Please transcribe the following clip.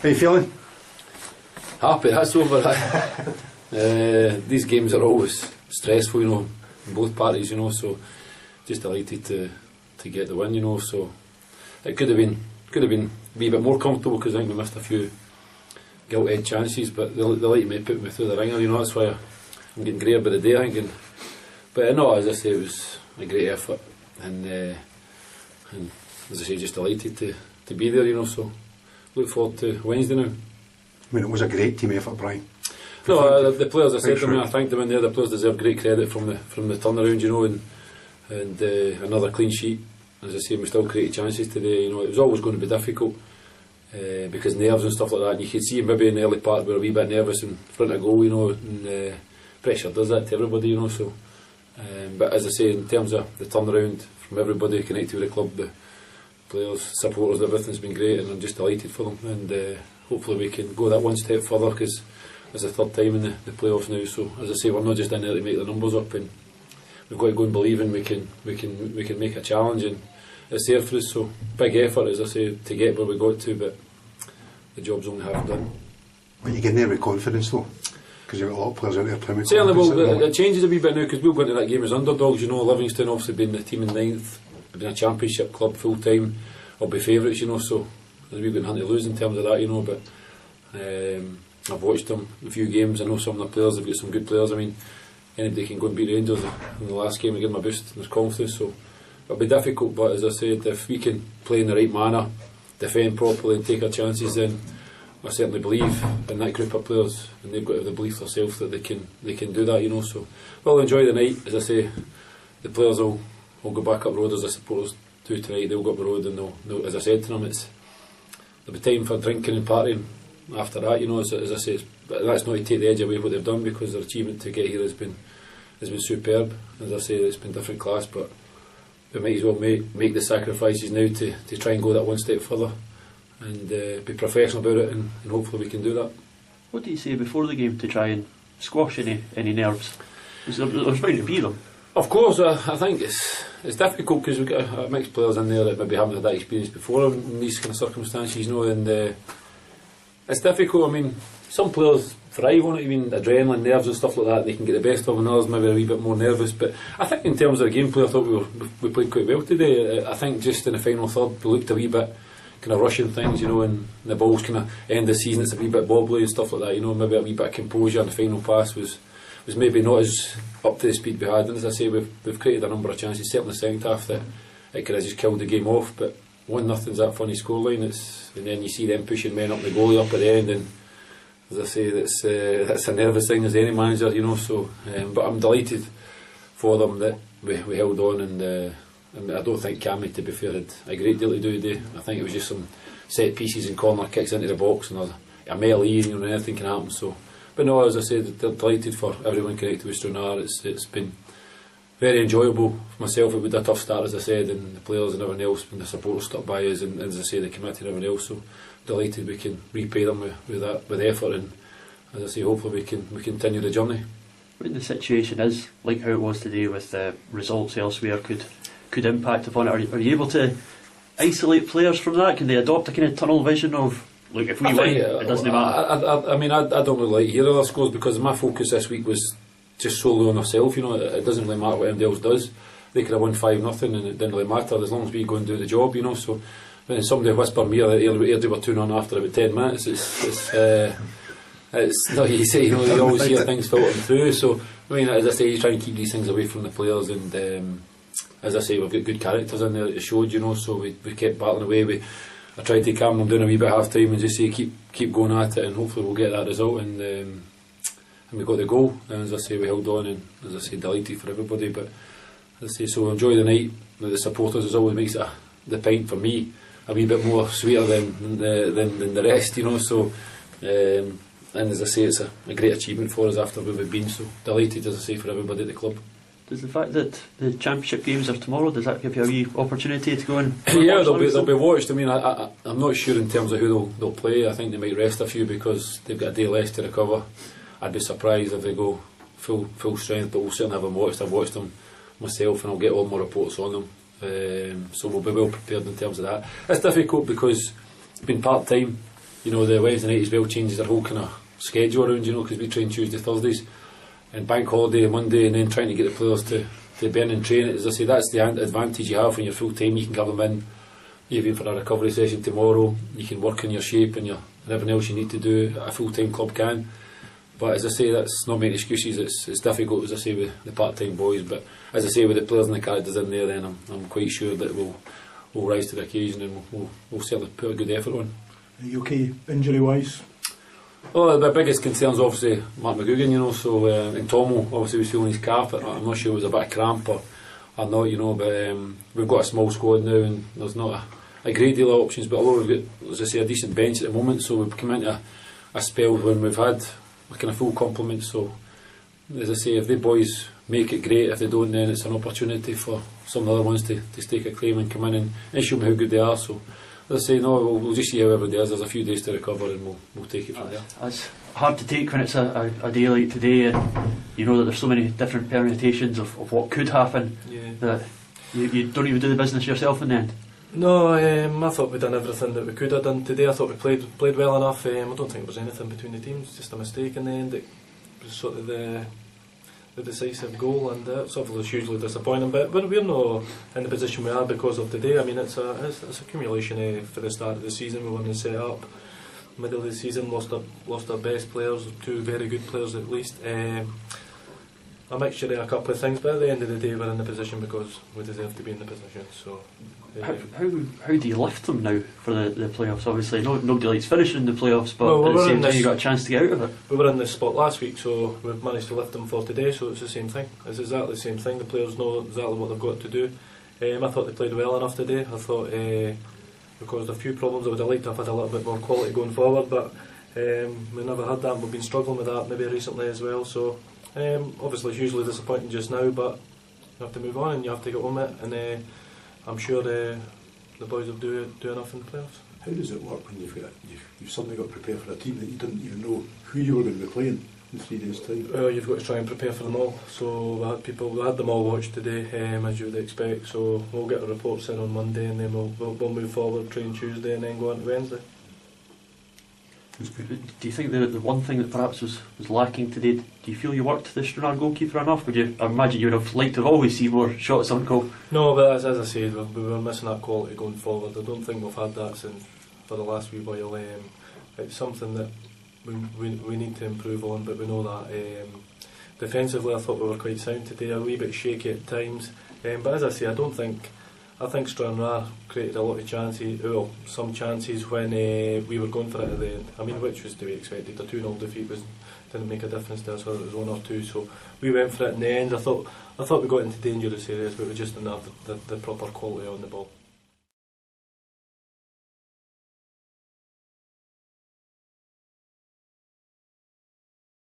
How you feeling? Happy, that's over. These games are always stressful, you know, in both parties, you know, so just delighted to get the win, you know. So it could have been a wee bit more comfortable, because I think we missed a few gilt-edged chances, but they like me put me through the ringer, you know. That's why I'm getting greyer by the day, I think. But no, as I say, it was a great effort, and as I say, just delighted to be there, you know. So look forward to Wednesday now. I mean, it was a great team effort, Brian. No, the players, I said to me, I thanked them in there. The players deserve great credit from the turnaround, you know, and another clean sheet. As I say, we still created chances today. You know, it was always going to be difficult because nerves and stuff like that. And you could see maybe in the early part we were a wee bit nervous in front of goal, you know, and pressure does that to everybody, you know. So, but as I say, in terms of the turnaround from everybody connected with the club, the players, supporters, everything's been great, and I'm just delighted for them. And hopefully we can go that one step further, because it's the third time in the playoffs now. So as I say, we're not just in there to make the numbers up, and we've got to go and believe in we can make a challenge, and it's there for us. So big effort, as I say, to get where we got to, but the job's only half done. But you get there with confidence though, because you've got a lot of players out there playing with certainly, confidence. well, it changes a wee bit now, because we'll go into that game as underdogs, you know. Livingston obviously being the team in ninth, being a championship club full time, will be favourites, you know. So we've been hunting to lose in terms of that, you know. But I've watched them a few games. I know some of the players have got some good players. I mean, anybody can go and beat Rangers in the last game and give them a boost in their confidence. So it'll be difficult, but as I said, if we can play in the right manner, defend properly and take our chances, then I certainly believe in that group of players, and they've got to have the belief themselves that they can do that, you know. So we'll enjoy the night. As I say, the players will go back up the road, as I suppose do tonight. They'll go up the road, and they'll, as I said to them, there'll be time for drinking and partying after that, you know. As I say, but that's not to take the edge away what they've done, because their achievement to get here has been superb. As I say, it's been different class, but we might as well make the sacrifices now to try and go that one step further, and be professional about it, and hopefully we can do that. What do you say before the game to try and squash any nerves? There's bound to be them. Of course, I think it's difficult, because we've got mixed players in there that maybe haven't had that experience before in these kind of circumstances, you know, and it's difficult. I mean, some players thrive on it. I mean, adrenaline, nerves and stuff like that, they can get the best of, and others maybe a wee bit more nervous. But I think in terms of the gameplay, I thought we played quite well today. I think just in the final third we looked a wee bit kind of rushing things, you know, and the balls kind of end the season, it's a wee bit wobbly and stuff like that, you know. Maybe a wee bit of composure, and the final pass was maybe not as up to the speed we had. And as I say, we've created a number of chances, certainly in the second half, that it could have just killed the game off. But 1-0's that funny scoreline. And then you see them pushing men up, the goalie up at the end, and as I say, that's a nervous thing as any manager, you know. So, but I'm delighted for them that we held on, and I don't think Cammy, to be fair, had a great deal to do today. I think it was just some set pieces and corner kicks into the box, and a melee, you know, and anything can happen. So, but no, as I said, delighted for everyone connected with Stranraer. It's been very enjoyable for myself. It was a tough start, as I said, and the players and everyone else, and the supporters stuck by us, and as I say, the committee and everyone else. So delighted we can repay them with effort, and as I say, hopefully we continue the journey. When the situation is like how it was today, with the results elsewhere could impact upon it, are you able to isolate players from that? Can they adopt a kind of tunnel vision of, look, if we win, it doesn't matter? I mean, I don't really like hearing other scores, because my focus this week was just solely on ourselves, you know. It doesn't really matter what anybody else does. They could have won 5-0 and it didn't really matter, as long as we go and do the job, you know. So when somebody whispered me that they were 2-0 after about 10 minutes, it's not easy, you know. You always hear things filtering through. So I mean, as I say, you try and keep these things away from the players, and as I say, we've got good characters in there, it showed, you know. So we kept battling away. I tried to calm them down a wee bit half time and just say keep going at it, and hopefully we'll get that result, and we got the goal, and as I say, we held on, and as I say, delighted for everybody. But as I say, so enjoy the night. The supporters, as always, makes the pint for me a wee bit more sweeter than the rest, you know. So and as I say, it's a great achievement for us after where we've been. So delighted, as I say, for everybody at the club. Does the fact that the championship games are tomorrow, does that give you a wee opportunity to go and yeah, they'll be watched. I mean, I'm not sure in terms of who they'll play. I think they might rest a few because they've got a day less to recover. I'd be surprised if they go full strength, but we'll certainly have them watched. I've watched them myself, and I'll get all my reports on them. So we'll be well prepared in terms of that. It's difficult because it's been part time. you know, the Wednesday night as well changes their whole kind of schedule around, you know, because we train Tuesday, Thursdays, and bank holiday Monday, and then trying to get the players to burn and train. As I say, that's the advantage you have when you're full time. You can give them in even for a recovery session tomorrow. You can work on your shape and everything else you need to do a full time club can. But as I say, that's not making excuses. It's difficult, as I say, with the part time boys. But as I say, with the players and the characters in there, then I'm quite sure that we'll rise to the occasion, and we'll certainly put a good effort on. Are you okay injury wise? Oh, the biggest concern is obviously Mark McGugan, you know, so and Tomo obviously was feeling his calf, but I'm not sure it was a bit of cramp or not, you know, but we've got a small squad now and there's not a great deal of options, but although we've got, as I say, a decent bench at the moment, so we've come into a spell when we've had a kind of full complement. So as I say, if the boys make it, great. If they don't, then it's an opportunity for some of the other ones to stake a claim and come in and show them how good they are. So as I say, no, we'll just see how everybody is. There's a few days to recover and we'll take it from there. It's hard to take when it's a day like today, and you know that there's so many different permutations of what could happen, that you don't even do the business yourself in the end. No, I thought we'd done everything that we could have done today. I thought we played well enough. I don't think there was anything between the teams, just a mistake in the end. It was sort of the decisive goal, and it's obviously hugely disappointing, but we're not in the position we are because of today. I mean, it's accumulation for the start of the season. We weren't set up. Middle of the season, lost our best players, two very good players at least. A mixture of a couple of things, but at the end of the day, we're in the position because we deserve to be in the position. So, how do you lift them now for the playoffs? Obviously, nobody likes finishing the playoffs, but well, at the same time, you got a chance to get out of it. We were in this spot last week, so we've managed to lift them for today. So it's the same thing. It's exactly the same thing. The players know exactly what they've got to do. I thought they played well enough today. I thought we caused a few problems. I would have liked to have had a little bit more quality going forward, but we never had that. We've been struggling with that maybe recently as well. So. Obviously hugely disappointing just now, but you have to move on and you have to get on with it, and I'm sure the boys will do enough in the playoffs. How does it work when you've suddenly got prepared for a team that you didn't even know who you were going to be playing in 3 days' time? You've got to try and prepare for them all. So we had them all watched today, as you would expect. So we'll get the reports in on Monday, and then we'll move forward, train Tuesday, and then go on to Wednesday. Do you think the one thing that perhaps was lacking today, do you feel you worked the Stranraer goalkeeper enough? I imagine you would have liked to have always seen more shots on goal. No, but as I said, we were missing that quality going forward. I don't think we've had that for the last wee while. It's something that we need to improve on, but we know that. Defensively, I thought we were quite sound today, a wee bit shaky at times. But as I say, I think Stranraer created a lot of chances, some chances when we were going for it at the end. I mean, which was to be expected. A 2-0 defeat didn't make a difference to us whether it was 1 or 2. So we went for it in the end. I thought we got into dangerous areas, but we just didn't have the proper quality on the ball.